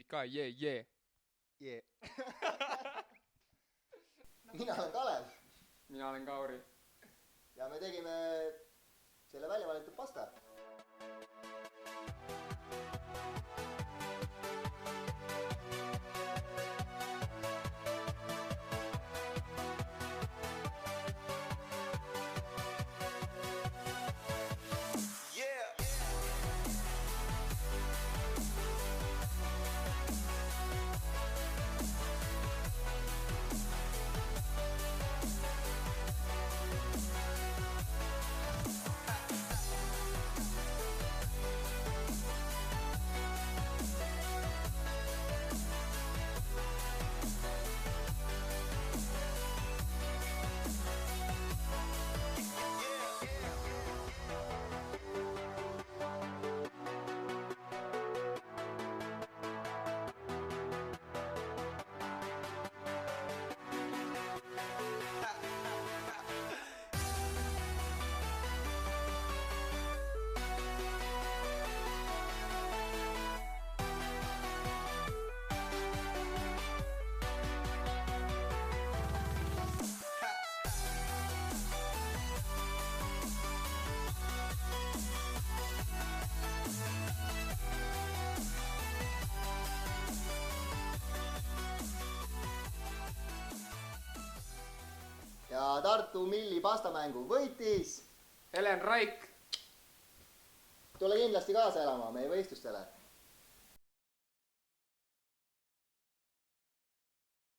ka, jee. mina olen Kalev Mina olen Kauri. ja me tegime selle välja valitud pasta. Ja Tartu Milli pastamängu võitis Helen Raik. tule kindlasti kaasa elama meie võistlustele.